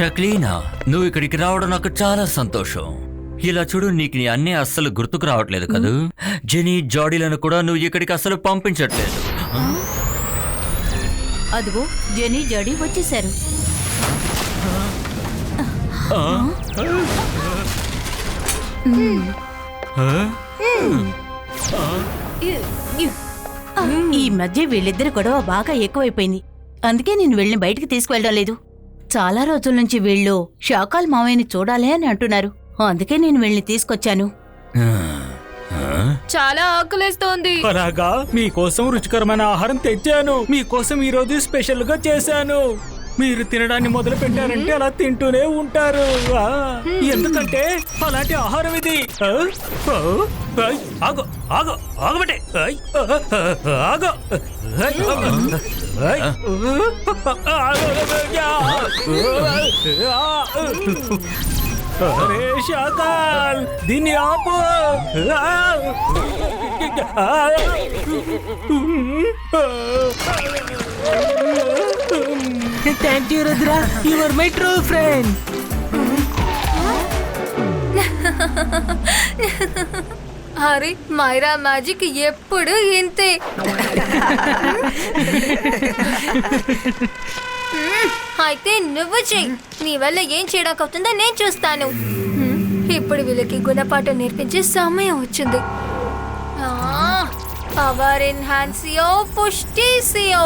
షక్లీనా, నువ్వు ఇక్కడికి రావడం నాకు చాలా సంతోషం. ఇలా చూడు, నీకు నీ అన్నీ అస్సలు గుర్తుకు రావట్లేదు కదూ. జెనీ, జాడీలను కూడా నువ్వు ఇక్కడికి అస్సలు పంపించట్లేదు. అదిగో జెనీ, జాడీ వచ్చేసారు. ఈ మధ్య వీళ్ళిద్దరి గొడవ బాగా ఎక్కువైపోయింది. అందుకే నేను వీళ్ళని బయటికి తీసుకువెళ్ళడం లేదు. చాలా రోజుల నుంచి వీళ్ళు షాకాల్ మావయ్యని చూడాలి అని అంటున్నారు. అందుకే నేను వీళ్ళని తీసుకొచ్చాను. చాలా ఆకలేస్తోంది. అలాగా, మీకోసం రుచికరమైన ఆహారం తెచ్చాను. మీకోసం ఈ రోజు స్పెషల్ గా చేశాను. మీరు తినడాన్ని మొదలు పెట్టారంటే అలా తింటూనే ఉంటారు. ఎందుకంటే అలాంటి ఆహారం ఇది. ఆగో ఆగో ఆగబట్టే ఆగో. అరే షాకాల్, దీన్ని ఆపు. Thank you, Rudra. You are my true friend. అరే, మైరా మ్యాజిక్ ఎప్పుడు ఇంతే. అయితే నువ్వు చెయ్యి. నీ వల్ల ఏం చేయడానికి అవుతుందో నేను చూస్తాను. ఇప్పుడు వీళ్ళకి గుణపాఠం నేర్పించే సమయం వచ్చింది. పవర్ ఎన్హాన్సియో పుష్టిసియో.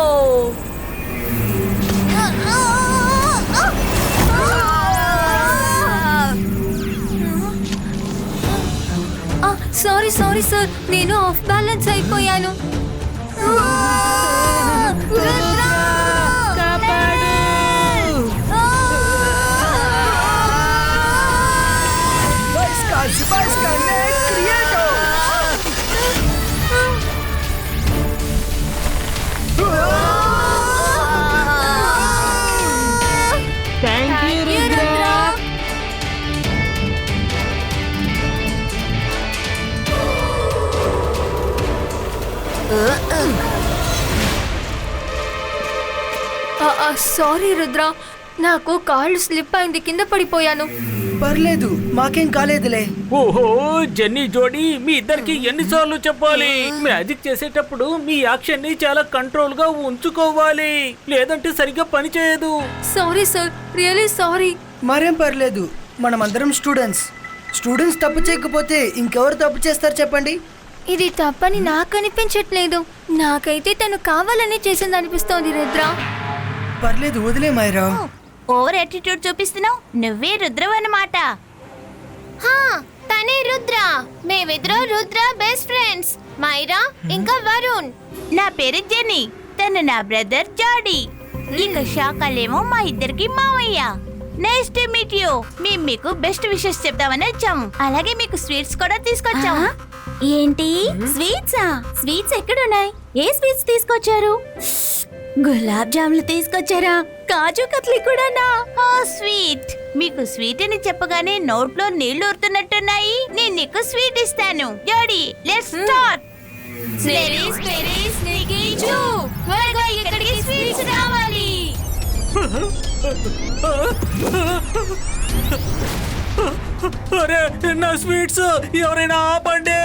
సారీ సారీ సార్, నేను ఆఫ్ బ్యాలెన్స్ అయిపోయాను. సారీ రుద్ర, నాకు కాళ్ళు స్లిప్ అయింది, కింద పడిపోయాను. పర్లేదు, మాకేం కాలేదులే. ఓహో జెన్నీ, జోడీ, మీ ఇద్దరికి ఎన్నిసార్లు చెప్పాలి? మ్యాజిక్ చేసేటప్పుడు మీ యాక్షన్ ని చాలా కంట్రోల్ గా ఉంచుకోవాలి, లేదంటే సరిగ్గా పని చేయదు. Sorry sir, really sorry. మరేం పర్లేదు, మనమందరం స్టూడెంట్స్ తప్పు చేయకపోతే ఇంకెవరు తప్పు చేస్తారు చెప్పండి? ఇది తప్పని నాకు అనిపించట్లేదు. నాకైతే తను కావాలని చేసింది అనిపిస్తోంది రుద్ర. పర్లేదు, వదిలే మైరా. Over attitude చూపిస్తున్నావు. నువ్వే రుద్రవ్ అన్నమాట. తనే రుద్ర. మేమిద్దరం రుద్ర బెస్ట్ ఫ్రెండ్స్, మైరా ఇంకా వరుణ్. నా పేరు జెనీ, తను నా బ్రదర్ జాడీ. ఇక షాకాలేమో మా ఇద్దరికి మావయ్య. Nice to meet you. మేము మీకు బెస్ట్ విషెస్ చెప్తామని వచ్చాము. అలాగే మీకు స్వీట్స్ కూడా తీసుకొచ్చాము. ఏంటి స్వీట్సా? స్వీట్స్ ఎక్కడున్నాయి? ఏ స్వీట్స్ తీసుకొచ్చారు? గులాబ్ జాములు తీసుకొచ్చారా? కాజు కత్లీ కూడానా? స్వీట్. మీకు స్వీట్ అని చెప్పగానే నోట్లో నీళ్లు ఊరుతున్నట్టున్నాయి. నేను నీకు స్వీట్ ఇస్తాను. జోడీ, లెట్స్ స్టార్ట్. స్లెరీస్ పెరీస్ నిగిచు, త్వరగా ఇక్కడికి స్వీట్స్ రావాలి. అరే నా స్వీట్స్ ఎవరైనా ఆపండి.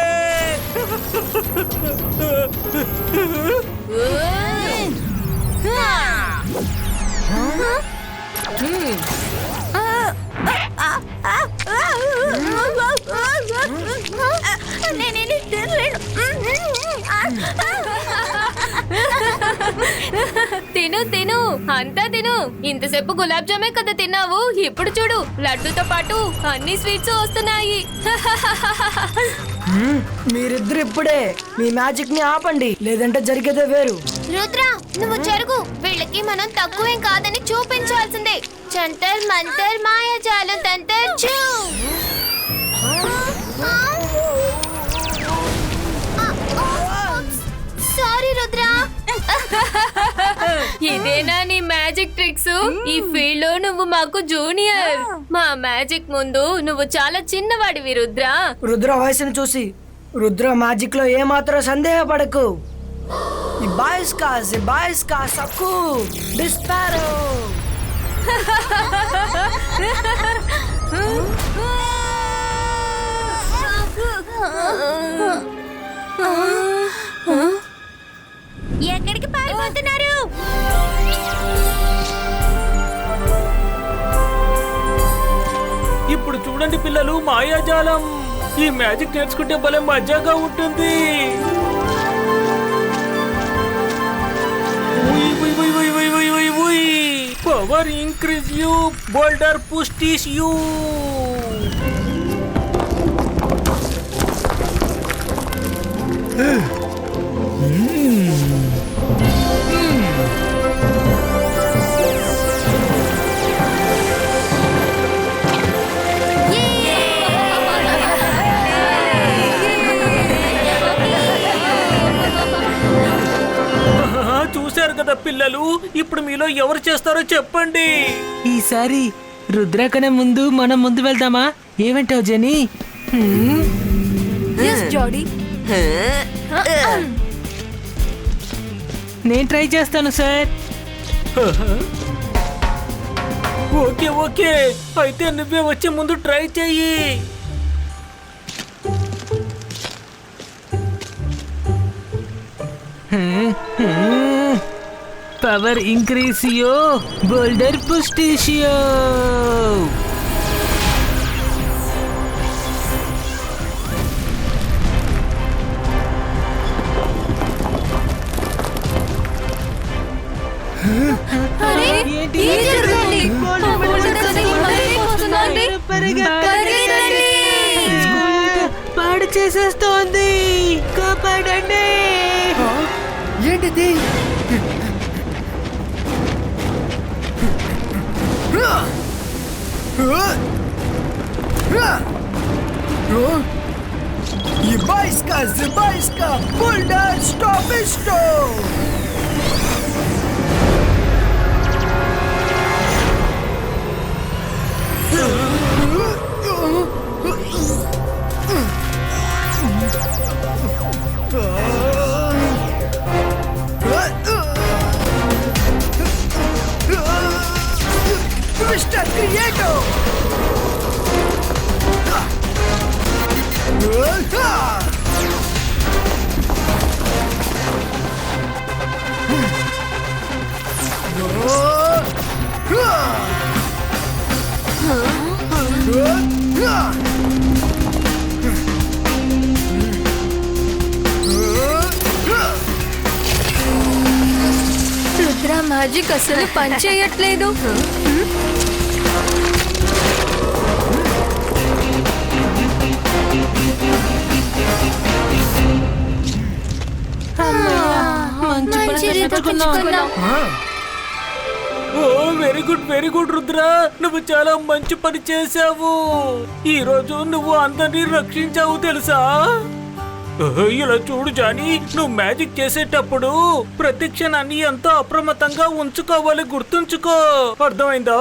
తిను తిను, అంతా తిను. ఇంతసేపు గులాబ్ జామే కదా తిన్నావు, ఇప్పుడు చూడు లడ్డూతో పాటు అన్ని స్వీట్స్ వస్తున్నాయి. మీరిద్దరు ఇప్పుడే మీ మ్యాజిక్ ని ఆపండి, లేదంటే జరిగేదే వేరు. రుద్ర, నువ్వు జరుగు. వీళ్ళకి మనం తక్కువేం కాదని చూపించాల్సిందే. జంతర్ మంతర్ మాయాజాలం తంతర్ చూ. సారీ రుద్ర. ఇదేనా నీ మ్యాజిక్ ట్రిక్స్? ఈ ఫీల్డ్ లో నువ్వు మాకు జూనియర్. మా మ్యాజిక్ ముందు నువ్వు చాలా చిన్నవాడివి రుద్ర. రుద్ర వయసును చూసి రుద్ర మ్యాజిక్ లో ఏమాత్రం సందేహపడకు. ఈ బాయ్స్ కా సబ్కు డిస్పారో. ఎక్కడికి పారిపోతున్నారు? ఇప్పుడు చూడండి పిల్లలు, మాయాజాలం. ఈ మ్యాజిక్ నేర్చుకుంటే భలే మజాగా ఉంటుంది. పవర్ ఇంక్రీజ్ యూ, బోల్డర్ పుస్టిష్ యూ. చూశారు కదా పిల్లలు, ఇప్పుడు మీలో ఎవరు చేస్తారో చెప్పండి. ఈసారి రుద్ర కన్నా ముందు మనం ముందు వెళ్దామా? ఏమంటావు జెనీ? ఎస్ జాడీ. నేను ట్రై చేస్తాను సార్. ఓకే ఓకే, అయితే నువ్వే వచ్చే ముందు ట్రై చెయ్యి. పవర్ ఇంక్రీసియో, బోల్డర్ పుస్టిషియో. ఏంటి? ఏం జరుగుతోంది? ఆ బోల్డర్ సడన్గా మారిపోతుందండి. పరిగెత్తండి. పాడు చేసేస్తోంది, కాపాడండి. ఏంటిది? Zibaiska, Boulder, stop isto! Mr. Creator! Rudra magic అసలు పనిచేయట్లేదు. మంచిది, తప్పించుకున్నాం. ఓ వెరీ గుడ్ రుద్ర, నువ్వు చాలా మంచి పని చేశావు. ఈ రోజు నువ్వు అందరినీ రక్షించావు తెలుసా. ఇలా చూడు జానీ, నువ్వు మ్యాజిక్ చేసేటప్పుడు ప్రతి క్షణాన్ని ఎంతో అప్రమత్తంగా ఉంచుకోవాలి, గుర్తుంచుకో. అర్థమైందా?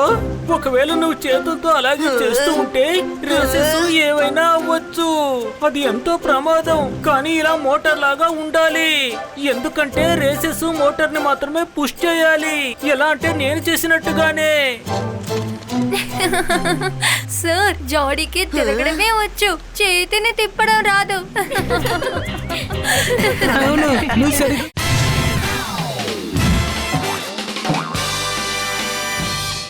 ఒకవేళ నువ్వు చేతులతో అలాగే చేస్తూ ఉంటే రేసెస్ ఏవైనా అవ్వచ్చు, అది ఎంతో ప్రమాదం. కానీ ఇలా మోటార్ లాగా ఉండాలి, ఎందుకంటే రేసెస్ మోటార్ ని మాత్రమే పుష్ చేయాలి. ఎలా అంటే నేను చేసినట్టుగానే. సార్, జాడీకి తిరగడమే వచ్చు, చేతిని తిప్పడం రాదు. అవును, నువ్వు సరిగ్గా